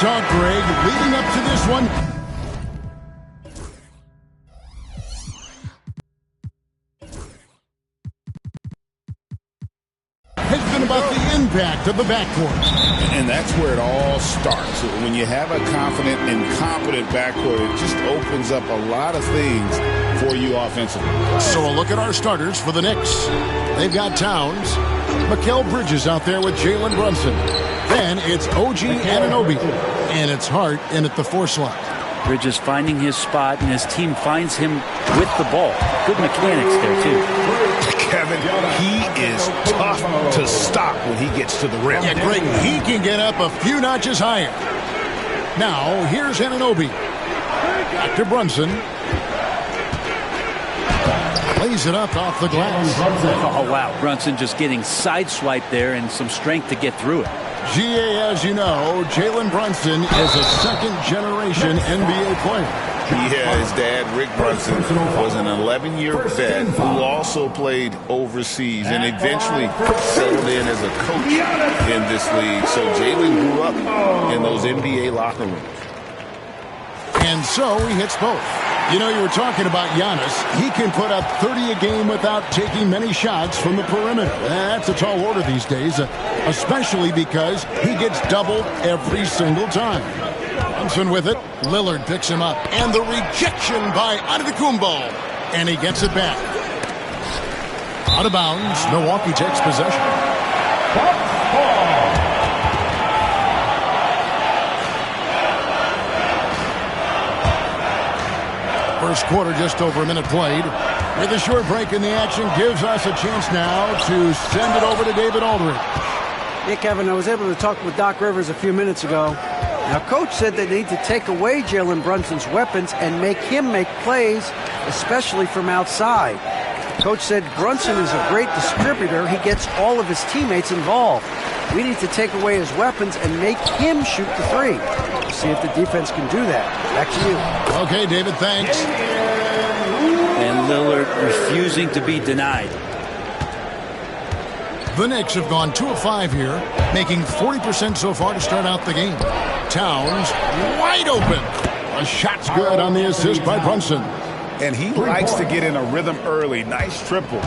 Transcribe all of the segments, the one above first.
talk, Greg, leading up to this one. Has been about the impact of the backcourt. And that's where it all starts. When you have a confident and competent backcourt, it just opens up a lot of things for you offensively. So a look at our starters for the Knicks. They've got Towns, Mikal Bridges out there with Jalen Brunson. Then it's OG Anunoby, and it's Hart in at the 4 slot. Bridges finding his spot, and his team finds him with the ball. Good mechanics there, too. Kevin, he is tough to stop when he gets to the rim. Yeah, Greg, he can get up a few notches higher. Now, here's Anunoby. Back to Brunson. Plays it up off the glass. Oh, wow. Brunson just getting sideswiped there and some strength to get through it. GA, as you know, Jalen Brunson is a second-generation NBA player. Yeah, his dad, Rick Brunson, was an 11-year vet who also played overseas and eventually settled in as a coach in this league. So Jalen grew up in those NBA locker rooms. And so he hits both. You know, you were talking about Giannis. He can put up 30 a game without taking many shots from the perimeter. That's a tall order these days, especially because he gets doubled every single time. Brunson with it. Lillard picks him up. And the rejection by Antetokounmpo. And he gets it back. Out of bounds. Milwaukee takes possession. First quarter, just over a minute played. With a short break in the action, gives us a chance now to send it over to David Aldridge. Yeah, Kevin, I was able to talk with Doc Rivers a few minutes ago. Now, Coach said they need to take away Jalen Brunson's weapons and make him make plays, especially from outside. Coach said Brunson is a great distributor. He gets all of his teammates involved. We need to take away his weapons and make him shoot the three. We'll see if the defense can do that. Back to you. Okay, David, thanks. And Lillard refusing to be denied. The Knicks have gone 2 of 5 here, making 40% so far to start out the game. Towns wide open. A shot's good on the assist by Brunson. And he likes to get in a rhythm early. Nice triple.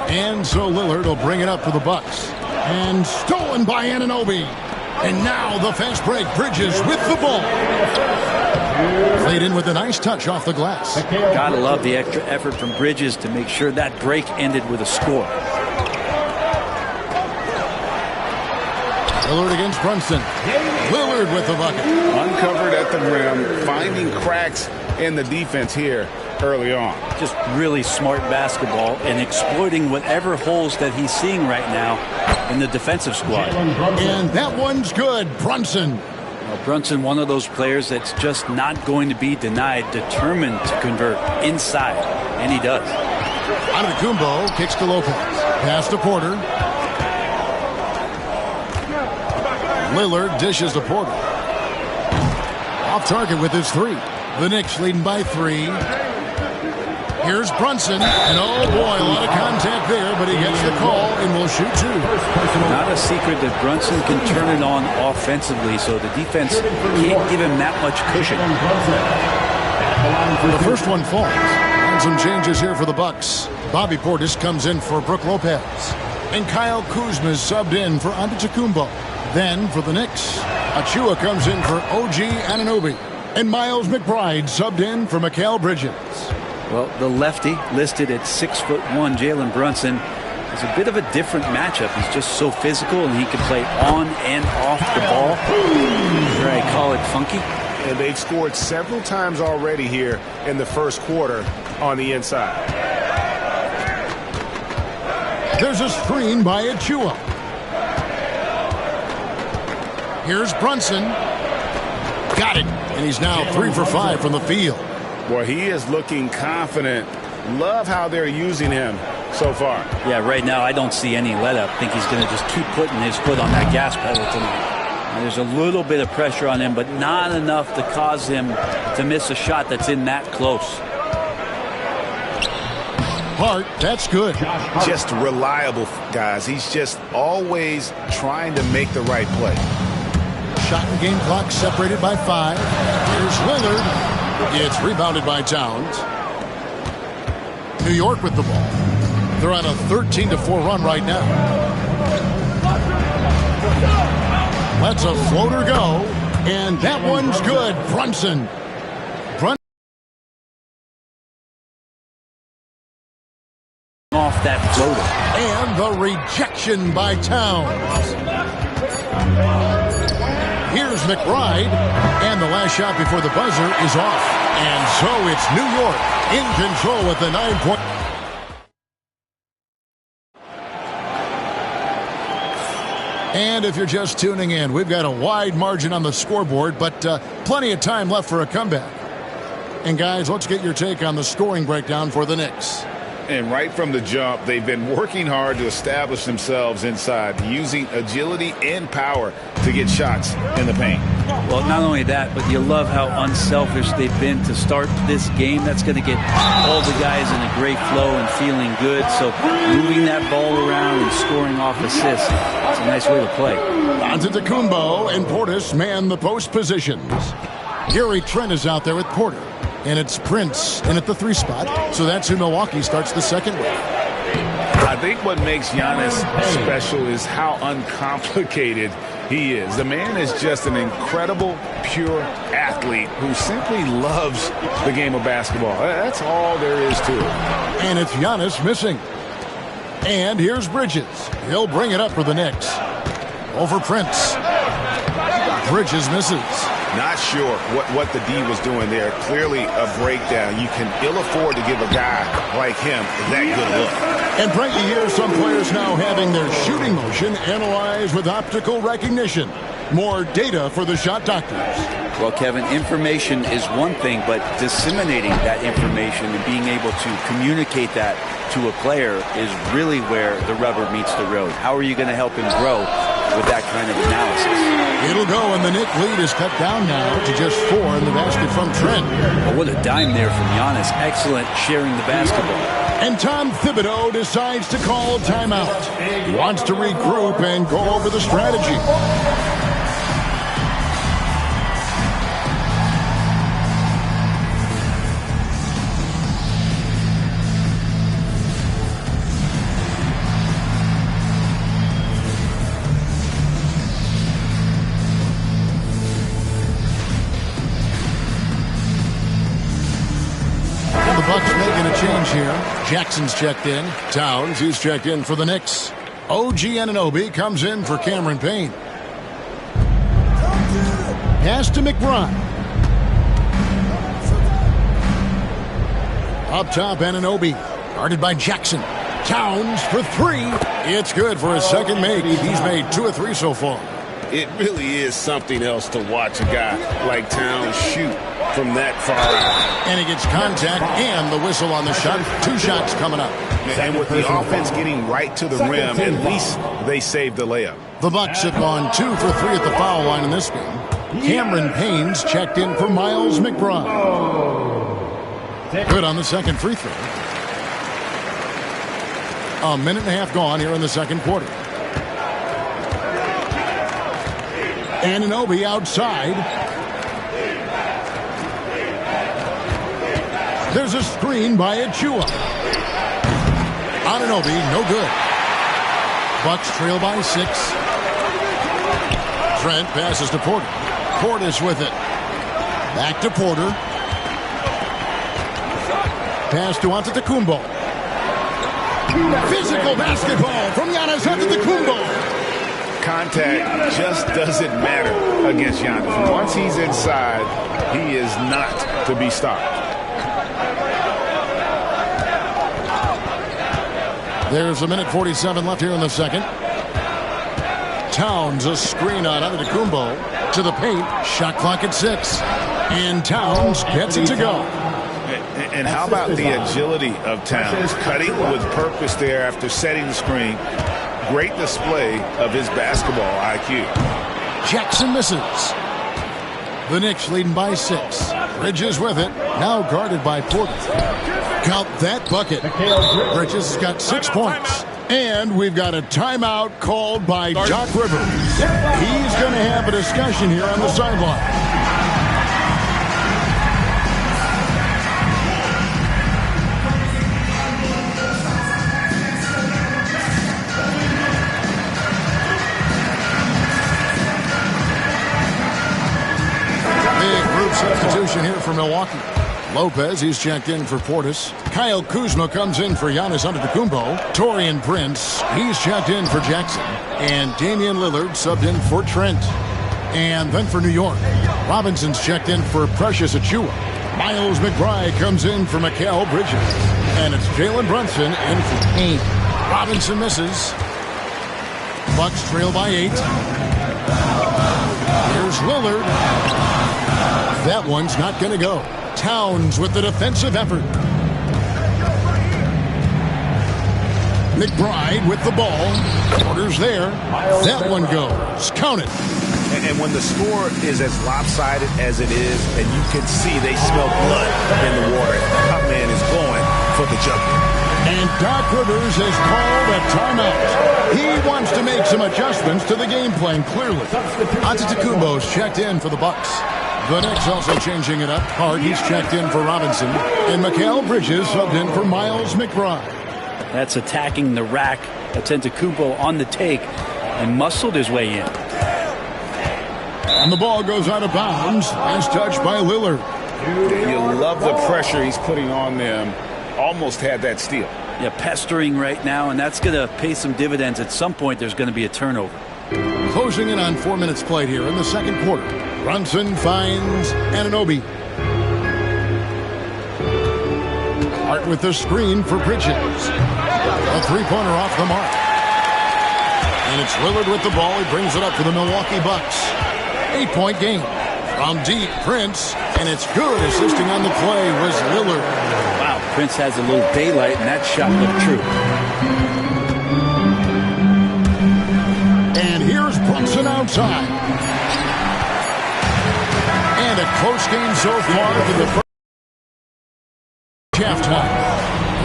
And so Lillard will bring it up for the Bucks. And stolen by Anunoby. And now the fast break. Bridges with the ball. Played in with a nice touch off the glass. Gotta love the extra effort from Bridges to make sure that break ended with a score. Lillard against Brunson. Lillard with the bucket. Uncovered at the rim, finding cracks in the defense here early on. Just really smart basketball and exploiting whatever holes that he's seeing right now in the defensive squad. And that one's good. Brunson. Well, Brunson, one of those players that's just not going to be denied, determined to convert inside, and he does. Antetokounmpo kicks to Lopez. Pass to Porter. Lillard dishes to Porter. Off target with his 3. The Knicks leading by 3. Here's Brunson. And oh boy, a lot of contact there, but he gets the call and will shoot 2. Not a secret that Brunson can turn it on offensively, so the defense can't give him that much cushion. The first one falls. And some changes here for the Bucks. Bobby Portis comes in for Brook Lopez. And Kyle Kuzma is subbed in for Antetokounmpo. Then for the Knicks, Achua comes in for OG Anunoby. And Miles McBride subbed in for Mikal Bridges. Well, the lefty listed at 6'1", Jalen Brunson, is a bit of a different matchup. He's just so physical, and he can play on and off the ball. Sure, I call it funky. And they've scored several times already here in the first quarter on the inside. There's a screen by Achua. Here's Brunson. Got it. And he's now 3 for 5 from the field. Boy, he is looking confident. Love how they're using him so far. Yeah, right now I don't see any let-up. I think he's going to just keep putting his foot on that gas pedal tonight. And there's a little bit of pressure on him, but not enough to cause him to miss a shot that's in that close. Hart, that's good. Just reliable, guys. He's just always trying to make the right play. Shot and game clock separated by 5. Here's Lillard. It's rebounded by Towns. New York with the ball. They're on a 13-4 run right now. Lets a floater go. And that one's good. Brunson. Off that floater. And the rejection by Towns. Here's McBride. And the last shot before the buzzer is off. And so it's New York in control with the 9-point. And if you're just tuning in, we've got a wide margin on the scoreboard, but plenty of time left for a comeback. And guys, let's get your take on the scoring breakdown for the Knicks. And right from the jump, they've been working hard to establish themselves inside, using agility and power to get shots in the paint. Well, not only that, but you love how unselfish they've been to start this game. That's going to get all the guys in a great flow and feeling good. So moving that ball around and scoring off assists, it's a nice way to play. Antetokounmpo and Portis man the post positions. Gary Trent is out there with Porter. And it's Prince in at the 3 spot. So that's who Milwaukee starts the second with. I think what makes Giannis special is how uncomplicated he is. The man is just an incredible, pure athlete who simply loves the game of basketball. That's all there is to it. And it's Giannis missing. And here's Bridges. He'll bring it up for the Knicks. Over Prince. Bridges misses. Not sure what the D was doing there. Clearly a breakdown. You can ill afford to give a guy like him that good look. And Frank, you hear some players now having their shooting motion analyzed with optical recognition. More data for the shot doctors. Well, Kevin, information is one thing, but disseminating that information and being able to communicate that to a player is really where the rubber meets the road. How are you going to help him grow with that kind of analysis? It'll go, and the Knicks lead is cut down now to just 4 in the basket from Trent. Oh, what a dime there from Giannis. Excellent sharing the basketball. And Tom Thibodeau decides to call timeout. He wants to regroup and go over the strategy. Here. Jackson's checked in. Towns, who's checked in for the Knicks. OG Anunoby comes in for Cameron Payne. Pass to McBride. Up top, Anunoby. Guarded by Jackson. Towns for 3. It's good for his second make. He's made 2 of 3 so far. It really is something else to watch a guy like Towns shoot from that far out. And he gets contact and the whistle on the shot. 2 shots coming up. And with the offense getting right to the rim, at least they saved the layup. The Bucks have gone 2 for 3 at the foul line in this game. Cameron Payne's checked in for Miles McBride. Good on the second free throw. A minute and a half gone here in the second quarter. Anunoby outside. There's a screen by Achua. Anunoby, no good. Bucks trail by 6. Trent passes to Porter. Portis with it. Back to Porter. Pass to Antetokounmpo. Physical basketball from Giannis Antetokounmpo. Contact just doesn't matter against Giannis. Once he's inside, he is not to be stopped. There's a minute 47 left here in the second. Towns a screen on Antetokounmpo to the paint. Shot clock at 6. And Towns gets it to go. And how about the agility of Towns? Cutting with purpose there after setting the screen. Great display of his basketball IQ. Jackson misses. The Knicks leading by 6. Bridges with it. Now guarded by Porter. Count that bucket. Bridges has got 6 points. And we've got a timeout called by Doc Rivers. He's going to have a discussion here on the sideline. Substitution here for Milwaukee. Lopez, he's checked in for Portis. Kyle Kuzma comes in for Giannis Antetokounmpo. Taurean Prince, he's checked in for Jackson. And Damian Lillard subbed in for Trent. And then for New York, Robinson's checked in for Precious Achiuwa. Miles McBride comes in for Mikal Bridges. And it's Jalen Brunson in for Payne. Robinson misses. Bucks trail by 8. Here's Lillard. That one's not going to go. Towns with the defensive effort. McBride with the ball. Quarters there. That one goes. Count it. And when the score is as lopsided as it is, and you can see they smell blood in the water, that man is going for the jugular. And Doc Rivers has called a timeout. He wants to make some adjustments to the game plan, clearly. Antetokounmpo's checked in for the Bucks. The Knicks also changing it up. Hart, he's checked in for Robinson. And Mikal Bridges subbed in for Miles McBride. That's attacking the rack. Antetokounmpo on the take and muscled his way in. And the ball goes out of bounds. Nice touch by Lillard. You love the pressure he's putting on them. Almost had that steal. Yeah, pestering right now, and that's going to pay some dividends. At some point, there's going to be a turnover. Closing in on 4 minutes played here in the second quarter. Brunson finds Anunoby. Hart with the screen for Bridges. A three-pointer off the mark. And it's Lillard with the ball. He brings it up for the Milwaukee Bucks. 8-point game. From deep, Prince. And it's good. Assisting on the play was Lillard. Wow, Prince has a little daylight, and that shot looked true. And here's Brunson outside. And a close game so far for the first halftime.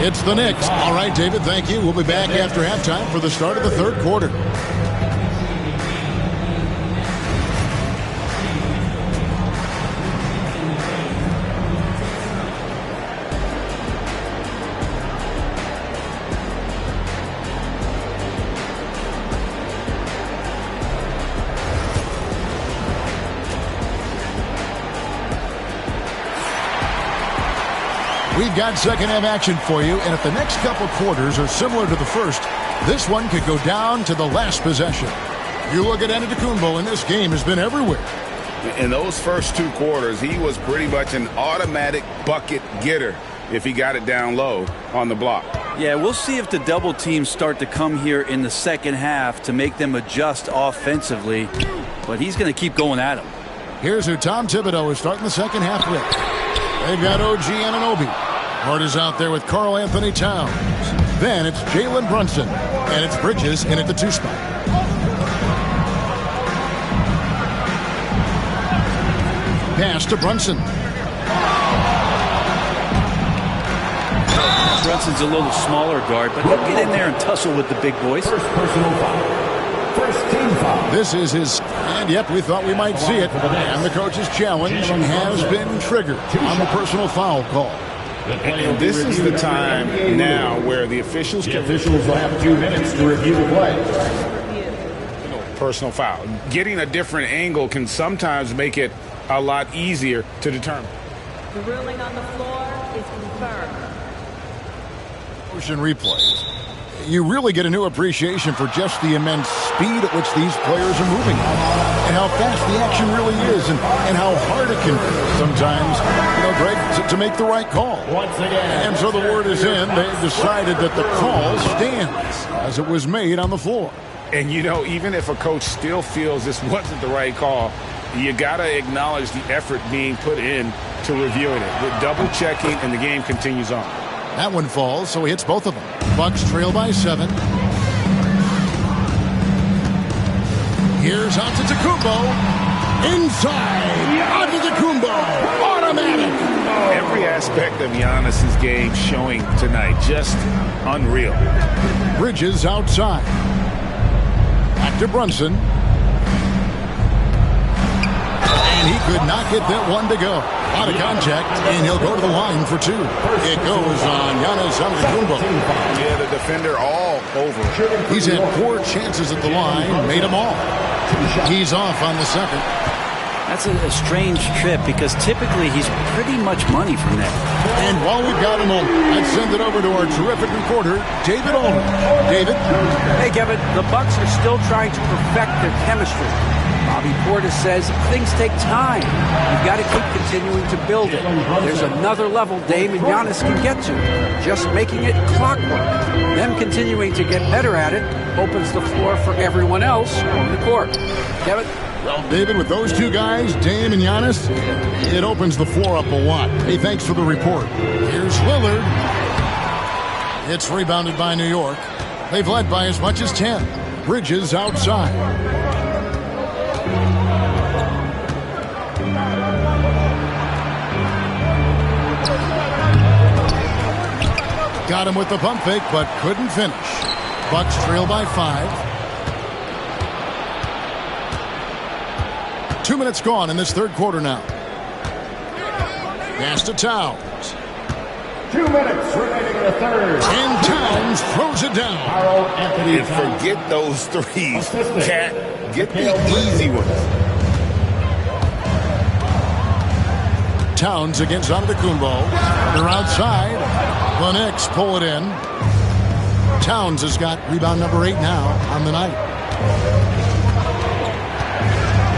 It's the Knicks. All right, David, thank you. We'll be back after halftime for the start of the third quarter. We've got second half action for you, and if the next couple quarters are similar to the first, this one could go down to the last possession. You look at Antetokounmpo, and this game has been everywhere. In those first two quarters, he was pretty much an automatic bucket getter if he got it down low on the block. Yeah, we'll see if the double teams start to come here in the second half to make them adjust offensively, but he's going to keep going at them. Here's who Tom Thibodeau is starting the second half with. They've got OG Anunoby. Hart is out there with Karl Anthony Towns. Then it's Jalen Brunson. And it's Bridges in at the 2 spot. Pass to Brunson. Brunson's a little smaller guard, but he'll get in there and tussle with the big boys. First personal foul. First team foul. This is his, and yep, we thought we might see it. And the coach's challenge has been triggered on the personal foul call. And this is the time now where the officials will have 2 minutes to review the play. Personal foul. Getting a different angle can sometimes make it a lot easier to determine. The ruling on the floor is confirmed. Motion replays. You really get a new appreciation for just the immense speed at which these players are moving and how fast the action really is and how hard it can be sometimes, Greg, to make the right call. Once again. And so the word is in. They've decided that the call stands as it was made on the floor. And, even if a coach still feels this wasn't the right call, you got to acknowledge the effort being put in to reviewing it. The double checking, and the game continues on. That one falls, so he hits both of them. Bucks trail by 7. Here's Antetokounmpo. Inside. Antetokounmpo. Automatic. Every aspect of Giannis's game showing tonight. Just unreal. Bridges outside. Back to Brunson. And he could not get that one to go. Out of contact, and he'll go to the line for two. It goes on Giannis Antetokounmpo. Yeah, the defender all over. He's had 4 chances at the line, made them all. He's off on the second. That's a strange trip because typically he's pretty much money from there. And while we've got a moment, I'd send it over to our terrific reporter, David Olin. David? Hey, Kevin, the Bucks are still trying to perfect their chemistry. Bobby Portis says things take time. You've got to keep continuing to build it. There's another level Dame and Giannis can get to. Just making it clockwork. Them continuing to get better at it opens the floor for everyone else on the court. Kevin? Well, David, with those two guys, Dame and Giannis, it opens the floor up a lot. Hey, thanks for the report. Here's Lillard. It's rebounded by New York. They've led by as much as 10. Bridges outside. Got him with the pump fake, but couldn't finish. Bucks trail by 5. 2 minutes gone in this third quarter now. Pass to Towns. 2 minutes remaining in the third. And Towns throws it down. And forget those threes. Cat, get the easy ones. Towns against Antetokounmpo. They're outside. The Knicks pull it in. Towns has got rebound number 8 now on the night.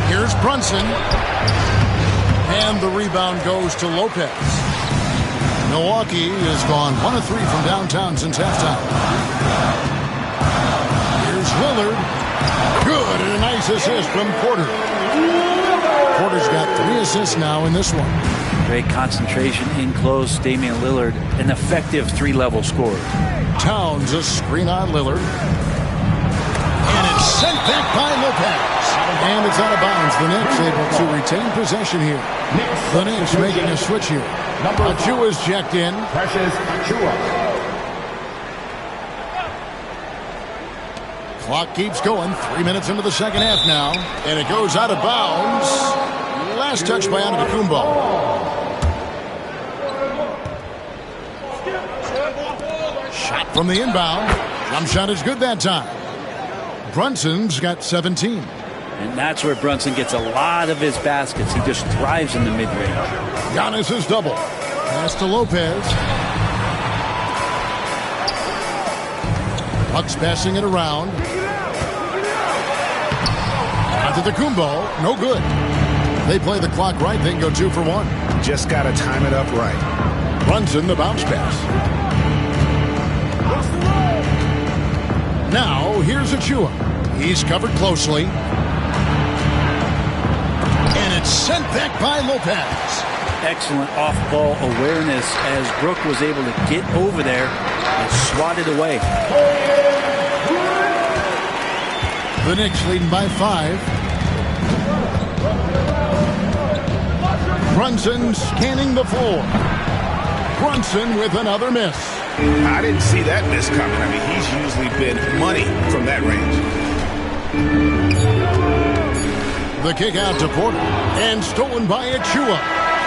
Here's Brunson. And the rebound goes to Lopez. Milwaukee has gone 1 of 3 from downtown since halftime. Here's Lillard. Good, and a nice assist from Porter. Porter's got 3 assists now in this one. Great concentration in close. Damian Lillard, an effective 3-level scorer. Towns a screen on Lillard. And it's sent back by Lopez. And it's out of bounds. The Knicks able to retain possession here. The Knicks making a switch here. Achua's checked in. Precious Achua. Clock keeps going. 3 minutes into the second half now. And it goes out of bounds. Last touch by Antetokounmpo. Shot from the inbound. Jump shot is good that time. Brunson's got 17. And that's where Brunson gets a lot of his baskets. He just thrives in the mid-range. Giannis is double. Pass to Lopez. Bucks passing it around. Antetokounmpo, no good. They play the clock right, they can go 2 for 1. Just got to time it up right. Brunson, the bounce pass. Now, here's Achua. He's covered closely. And it's sent back by Lopez. Excellent off-ball awareness as Brook was able to get over there and swat it away. The Knicks leading by 5. Brunson scanning the floor. Brunson with another miss. I didn't see that miss coming. I mean, he's usually been money from that range. The kick out to Porter. And stolen by Achua.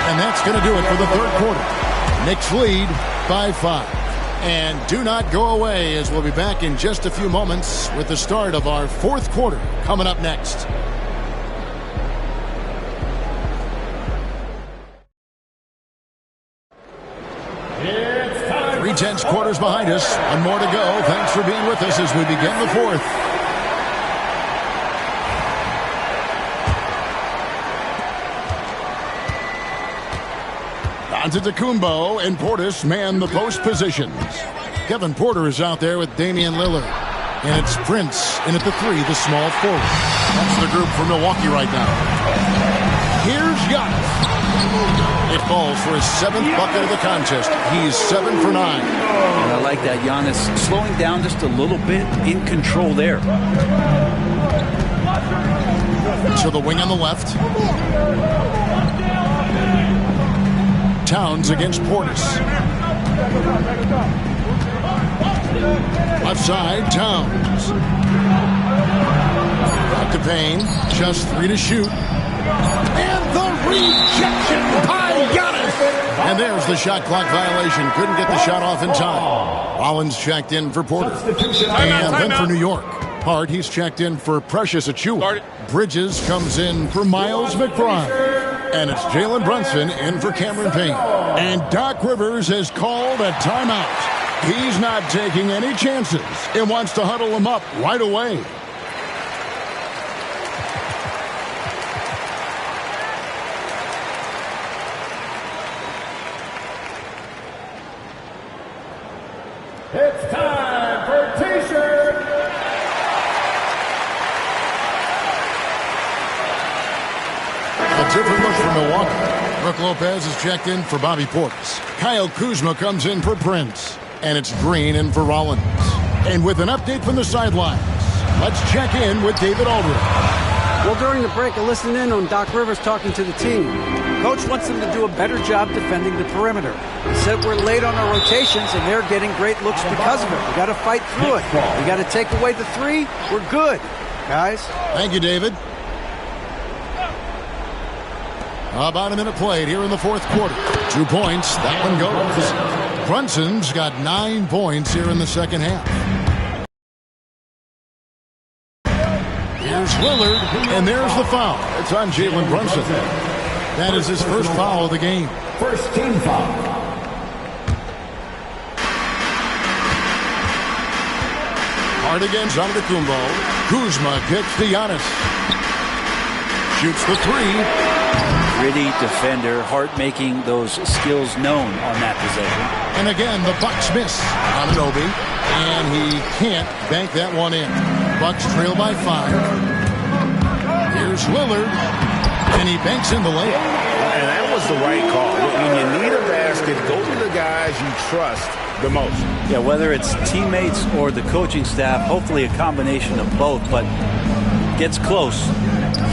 And that's going to do it for the third quarter. Knicks lead by 5. And do not go away, as we'll be back in just a few moments with the start of our fourth quarter coming up next. 3 quarters behind us. 1 more to go. Thanks for being with us as we begin the fourth. Antetokounmpo and Portis man the post positions. Kevin Porter is out there with Damian Lillard. And it's Prince in at the 3, the small forward. That's the group for Milwaukee right now. Here's Giannis. It falls for his 7th bucket of the contest. He's 7 for 9. And I like that. Giannis slowing down just a little bit, in control there. To the wing on the left. Towns against Portis. Left side, Towns. Back to Payne. Just 3 to shoot. And the Rejection by Giannis. And there's the shot clock violation. Couldn't get the shot off in time. Rollins checked in for Porter. And then for New York. Hart, he's checked in for Precious Achiuwa. Bridges comes in for Miles McBride. And it's Jalen Brunson in for Cameron Payne. And Doc Rivers has called a timeout. He's not taking any chances and wants to huddle them up right away. It's time for T-shirt. A different look for Milwaukee. Brook Lopez is checked in for Bobby Portis. Kyle Kuzma comes in for Prince. And it's Green in for Rollins. And with an update from the sidelines, let's check in with David Aldridge. Well, during the break, I listened in on Doc Rivers talking to the team. Coach wants them to do a better job defending the perimeter. He said we're late on our rotations, and they're getting great looks because of it. We got to fight through it. We got to take away the three. We're good, guys. Thank you, David. About a minute played here in the fourth quarter. 2 points. That one goes. Brunson's got 9 points here in the second half. Here's Lillard, and there's the foul. It's on Jalen Brunson. That is his first foul of the game. First team foul. Hard against Antetokounmpo. Kuzma kicks to Giannis. Shoots the three. Gritty defender, Hart making those skills known on that possession. And again, the Bucks miss on Anunoby, and he can't bank that one in. Bucks trail by 5. Here's Lillard, and he banks in the layup. And that was the right call. When you need a basket, go to the guys you trust the most. Yeah, whether it's teammates or the coaching staff, hopefully a combination of both, but gets close.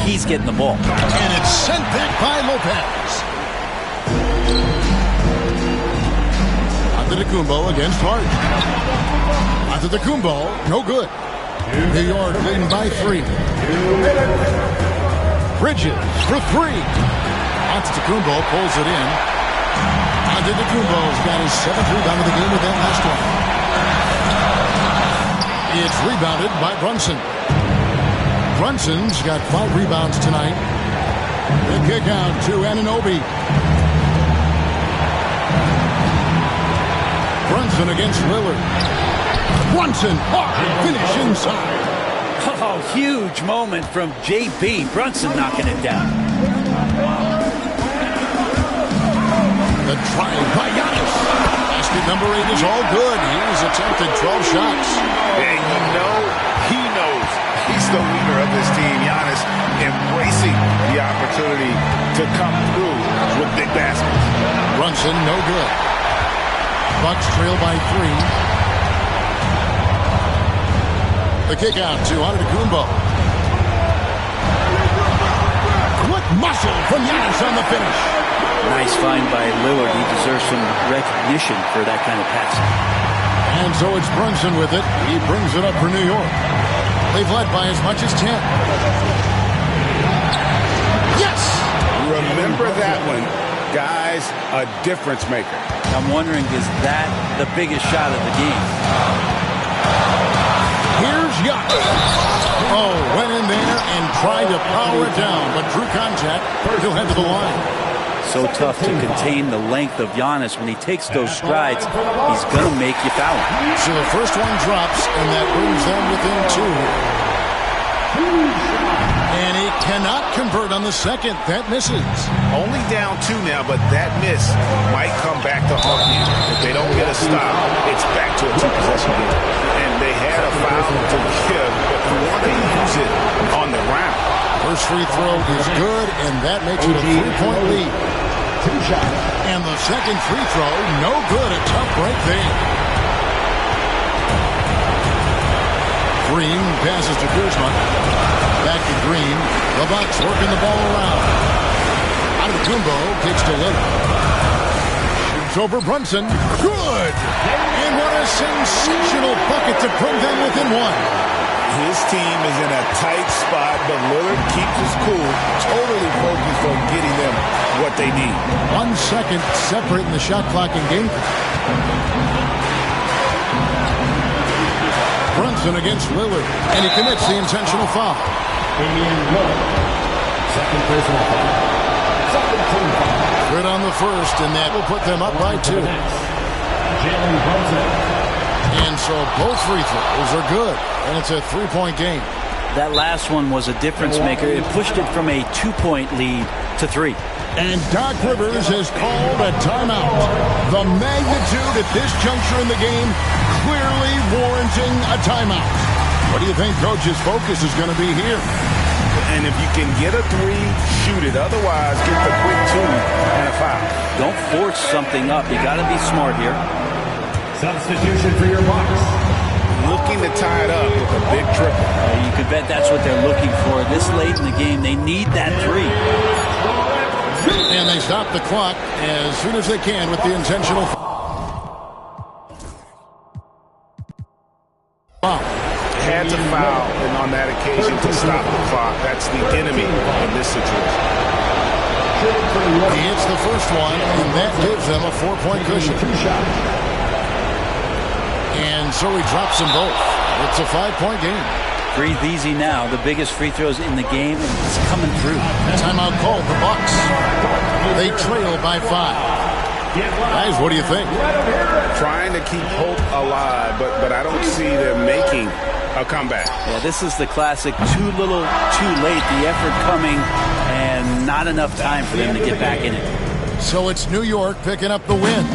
He's getting the ball. And it's sent back by Lopez. Antetokounmpo against Hart. Antetokounmpo, no good. New York leading by 3. Bridges for 3. Antetokounmpo pulls it in. Antetokounmpo's got his 7th rebound of the game with that last one. It's rebounded by Brunson. Brunson's got 5 rebounds tonight. The kick out to Anunoby. Brunson against Lillard. Brunson, finish inside. Oh, huge moment from J.B. Brunson knocking it down. The drive by Giannis. Basket number 8 is all good. He's attempted 12 shots. And you know he knows he's the leader of this team. Giannis embracing the opportunity to come through with big baskets. Brunson, no good. Bucks trail by 3. The kick out to Antetokounmpo. Quick muscle from Giannis on the finish. Nice find by Lillard. He deserves some recognition for that kind of passing. And so it's Brunson with it. He brings it up for New York. They've led by as much as 10. Yes! Remember that one. Guys, a difference maker. I'm wondering, is that the biggest shot of the game? Here's Giannis. Oh, went in there and tried to power it down, but drew contact. He'll head to the line. So tough to contain the length of Giannis. When he takes those strides, he's going to make you foul. So the first one drops, and that brings them within 2. And he cannot convert on the second. That misses. Only down 2 now, but that miss might come back to haunt you. If they don't get a stop, it's back to a 2-possession game. And they had a foul to give, but you want to use it on the round. First free throw is good, and that makes it a 3-point lead. And the second free throw, no good. A tough break there. Green passes to Kuzma. Back to Green. The Bucks working the ball around. Antetokounmpo kicks to Lillard. Shoots over Brunson. Good! And what a sensational bucket to bring them within 1. His team is in a tight spot, but Lillard keeps his cool, totally focused on getting them what they need. 1 second separate in the shot clock and game clock. Brunson against Lillard, and he commits the intentional foul. Second personal foul. Second team foul. Good on the first, and that will put them up by 2. Jalen Brunson. And so both free throws are good, and it's a 3-point game. That last one was a difference maker. It pushed it from a 2-point lead to 3. And Doc Rivers has called a timeout. The magnitude at this juncture in the game clearly warranting a timeout. What do you think Coach's focus is going to be here? And if you can get a 3, shoot it. Otherwise, get the quick 2 and a foul. Don't force something up. You got to be smart here. Substitution for your Bucks. Looking to tie it up with a big triple. You can bet that's what they're looking for. This late in the game, they need that 3. And they stop the clock as soon as they can with the intentional foul. Had to foul, and on that occasion to stop the clock. That's the enemy in this situation. He hits the first one, and that gives them a 4-point cushion. And so he drops them both. It's a 5-point game. Breathe easy now. The biggest free throws in the game, and it's coming through. Timeout called, the Bucks. They trail by 5. Guys, what do you think? Trying to keep hope alive, but I don't see them making a comeback. Yeah, this is the classic too little, too late. The effort coming, and not enough time for them to get back in it. So it's New York picking up the win.